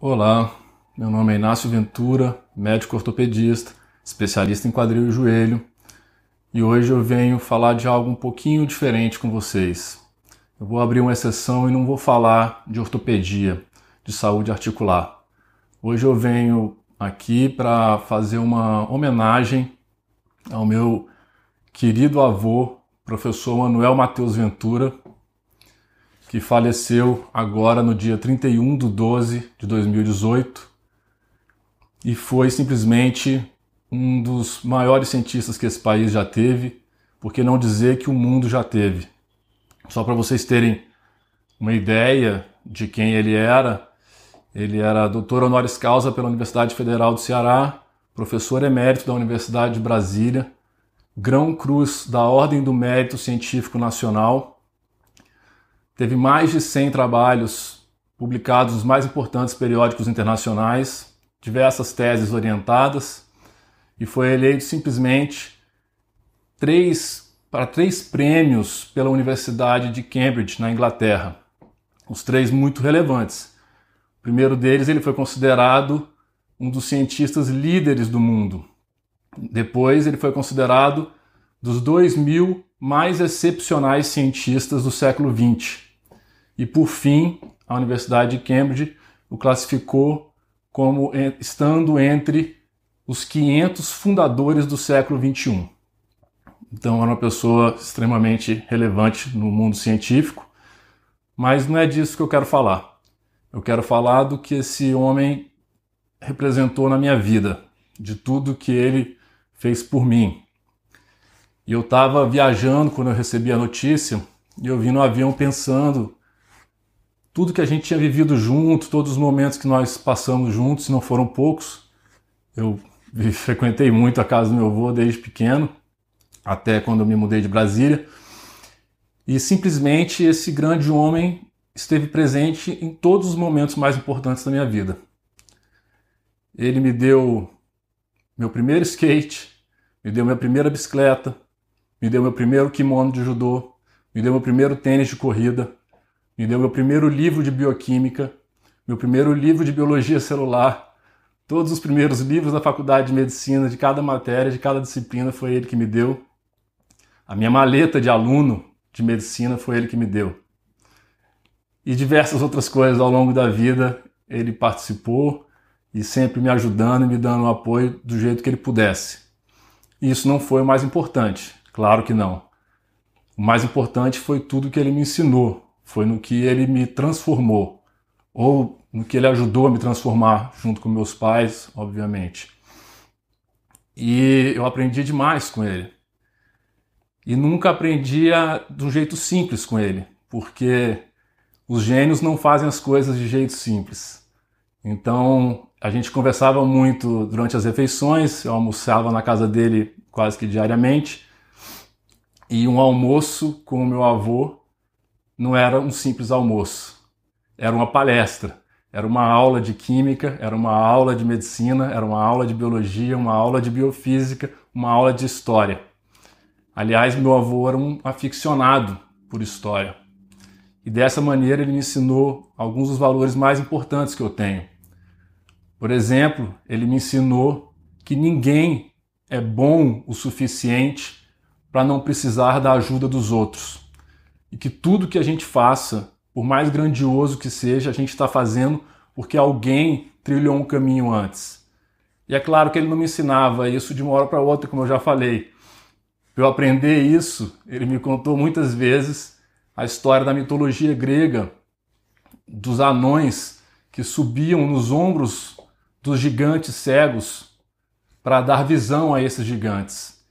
Olá, meu nome é Inácio Ventura, médico ortopedista, especialista em quadril e joelho, e hoje eu venho falar de algo um pouquinho diferente com vocês. Eu vou abrir uma exceção e não vou falar de ortopedia, de saúde articular. Hoje eu venho aqui para fazer uma homenagem ao meu querido avô, professor Manuel Matheus Ventura, que faleceu agora no dia 31/12/2018 e foi simplesmente um dos maiores cientistas que esse país já teve, por que não dizer que o mundo já teve. Só para vocês terem uma ideia de quem ele era doutor honoris causa pela Universidade Federal do Ceará, professor emérito da Universidade de Brasília, grão-cruz da Ordem do Mérito Científico Nacional. Teve mais de 100 trabalhos publicados nos mais importantes periódicos internacionais, diversas teses orientadas, e foi eleito simplesmente para três prêmios pela Universidade de Cambridge, na Inglaterra. Os três muito relevantes. O primeiro deles, ele foi considerado um dos cientistas líderes do mundo. Depois, ele foi considerado dos 2.000 mais excepcionais cientistas do século XX. E, por fim, a Universidade de Cambridge o classificou como estando entre os 500 fundadores do século XXI. Então, era uma pessoa extremamente relevante no mundo científico, mas não é disso que eu quero falar. Eu quero falar do que esse homem representou na minha vida, de tudo que ele fez por mim. E eu estava viajando quando eu recebi a notícia, e eu vim no avião pensando tudo que a gente tinha vivido junto, todos os momentos que nós passamos juntos, se não foram poucos. Eu frequentei muito a casa do meu avô desde pequeno, até quando eu me mudei de Brasília. E simplesmente esse grande homem esteve presente em todos os momentos mais importantes da minha vida. Ele me deu meu primeiro skate, me deu minha primeira bicicleta, me deu meu primeiro kimono de judô, me deu meu primeiro tênis de corrida, me deu meu primeiro livro de bioquímica, meu primeiro livro de biologia celular, todos os primeiros livros da faculdade de medicina, de cada matéria, de cada disciplina, foi ele que me deu. A minha maleta de aluno de medicina foi ele que me deu. E diversas outras coisas ao longo da vida ele participou e sempre me ajudando e me dando o apoio do jeito que ele pudesse. E isso não foi o mais importante, claro que não. O mais importante foi tudo que ele me ensinou, foi no que ele me transformou, ou no que ele ajudou a me transformar, junto com meus pais, obviamente. E eu aprendi demais com ele. E nunca aprendi de um jeito simples com ele, porque os gênios não fazem as coisas de jeito simples. Então, a gente conversava muito durante as refeições, eu almoçava na casa dele quase que diariamente, e um almoço com o meu avô não era um simples almoço, era uma palestra, era uma aula de química, era uma aula de medicina, era uma aula de biologia, uma aula de biofísica, uma aula de história. Aliás, meu avô era um aficionado por história. E dessa maneira ele me ensinou alguns dos valores mais importantes que eu tenho. Por exemplo, ele me ensinou que ninguém é bom o suficiente para não precisar da ajuda dos outros. E que tudo que a gente faça, por mais grandioso que seja, a gente está fazendo porque alguém trilhou um caminho antes. E é claro que ele não me ensinava isso de uma hora para outra, como eu já falei. Para eu aprender isso, ele me contou muitas vezes a história da mitologia grega, dos anões que subiam nos ombros dos gigantes cegos para dar visão a esses gigantes.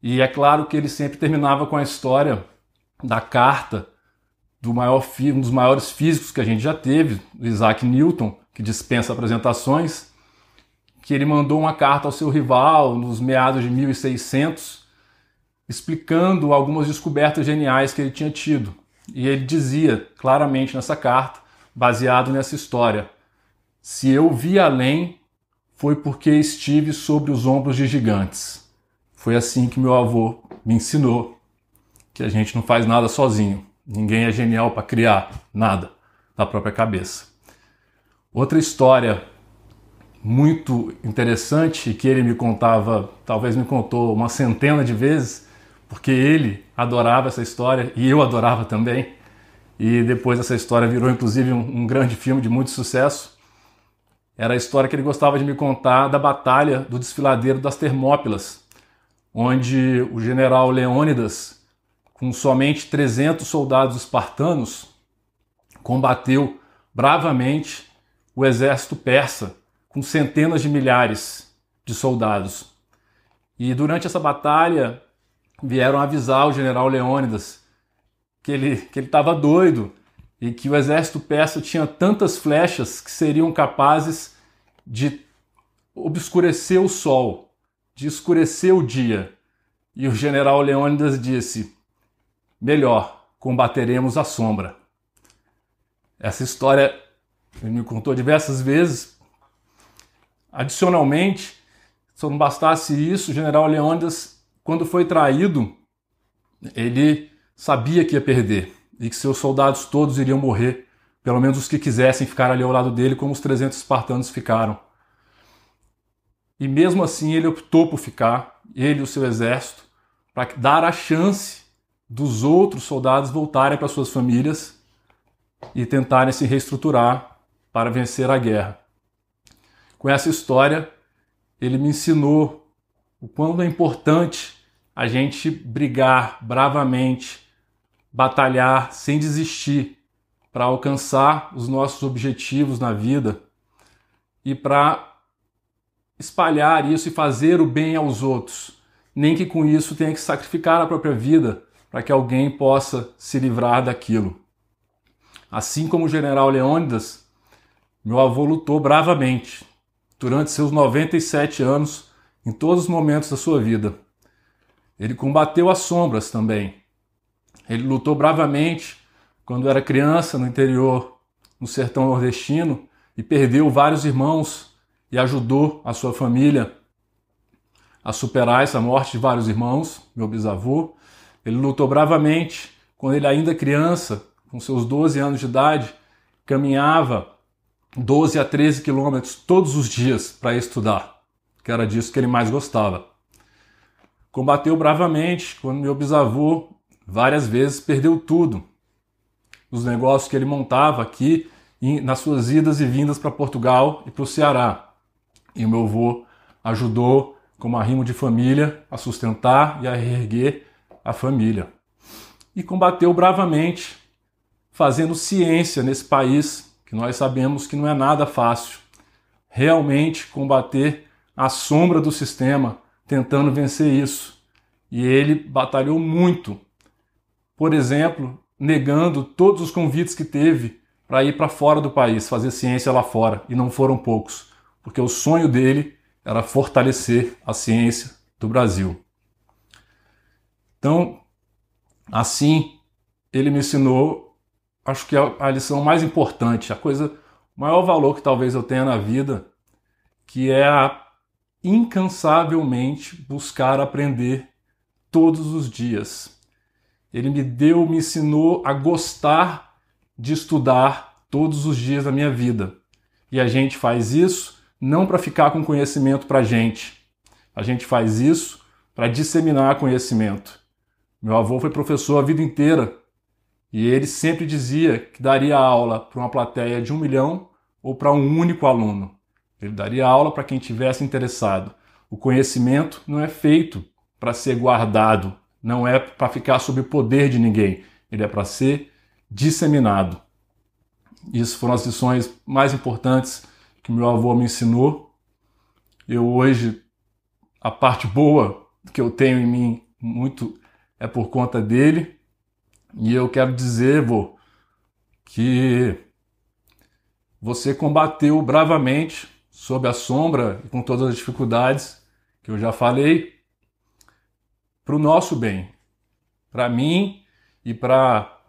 E é claro que ele sempre terminava com a história da carta um dos maiores físicos que a gente já teve, Isaac Newton, que dispensa apresentações, que ele mandou uma carta ao seu rival nos meados de 1600, explicando algumas descobertas geniais que ele tinha tido. E ele dizia claramente nessa carta, baseado nessa história: se eu vi além, foi porque estive sobre os ombros de gigantes. Foi assim que meu avô me ensinou que a gente não faz nada sozinho. Ninguém é genial para criar nada da própria cabeça. Outra história muito interessante que ele me contava, talvez me contou uma centena de vezes, porque ele adorava essa história e eu adorava também. E depois essa história virou inclusive um grande filme de muito sucesso. Era a história que ele gostava de me contar da batalha do desfiladeiro das Termópilas, onde o general Leônidas, com somente 300 soldados espartanos, combateu bravamente o exército persa, com centenas de milhares de soldados. E durante essa batalha vieram avisar o general Leônidas que ele estava doido e que o exército persa tinha tantas flechas que seriam capazes de obscurecer o sol, de escurecer o dia. E o general Leônidas disse: melhor, combateremos a sombra. Essa história ele me contou diversas vezes. Adicionalmente, se não bastasse isso, o general Leônidas, quando foi traído, ele sabia que ia perder e que seus soldados todos iriam morrer, pelo menos os que quisessem ficar ali ao lado dele, como os 300 espartanos ficaram. E mesmo assim ele optou por ficar, ele e o seu exército, para dar a chance dos outros soldados voltarem para suas famílias e tentarem se reestruturar para vencer a guerra. Com essa história, ele me ensinou o quanto é importante a gente brigar bravamente, batalhar sem desistir para alcançar os nossos objetivos na vida e para espalhar isso e fazer o bem aos outros, nem que com isso tenha que sacrificar a própria vida para que alguém possa se livrar daquilo. Assim como o general Leônidas, meu avô lutou bravamente durante seus 97 anos em todos os momentos da sua vida. Ele combateu as sombras também. Ele lutou bravamente quando era criança no interior, no sertão nordestino, e perdeu vários irmãos e ajudou a sua família a superar essa morte de vários irmãos, meu bisavô. Ele lutou bravamente quando ele ainda criança, com seus 12 anos de idade, caminhava 12 a 13 quilômetros todos os dias para estudar, que era disso que ele mais gostava. Combateu bravamente quando meu bisavô várias vezes perdeu tudo. Os negócios que ele montava aqui nas suas idas e vindas para Portugal e para o Ceará. E o meu avô ajudou, como arrimo de família, a sustentar e a reerguer a família. E combateu bravamente, fazendo ciência nesse país, que nós sabemos que não é nada fácil. Realmente combater a sombra do sistema, tentando vencer isso. E ele batalhou muito. Por exemplo, negando todos os convites que teve para ir para fora do país, fazer ciência lá fora, e não foram poucos, porque o sonho dele era fortalecer a ciência do Brasil. Então, assim, ele me ensinou, acho que a lição mais importante, o maior valor que talvez eu tenha na vida, que é a incansavelmente buscar aprender todos os dias. Ele me ensinou a gostar de estudar todos os dias da minha vida. E a gente faz isso não para ficar com conhecimento para a gente faz isso para disseminar conhecimento. Meu avô foi professor a vida inteira e ele sempre dizia que daria aula para uma plateia de 1 milhão ou para um único aluno. Ele daria aula para quem tivesse interessado. O conhecimento não é feito para ser guardado, não é para ficar sob o poder de ninguém. Ele é para ser disseminado. Isso foram as lições mais importantes que meu avô me ensinou. Eu hoje, a parte boa que eu tenho em mim muito é por conta dele. E eu quero dizer, vô, que você combateu bravamente sob a sombra e com todas as dificuldades que eu já falei, para o nosso bem, para mim e para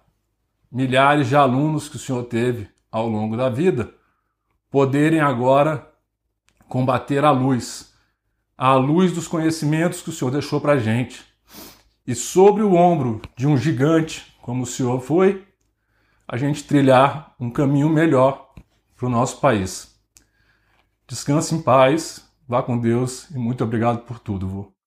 milhares de alunos que o senhor teve ao longo da vida, poderem agora combater a luz dos conhecimentos que o senhor deixou para a gente. E sobre o ombro de um gigante, como o senhor foi, a gente trilhar um caminho melhor para o nosso país. Descanse em paz, vá com Deus e muito obrigado por tudo, vô.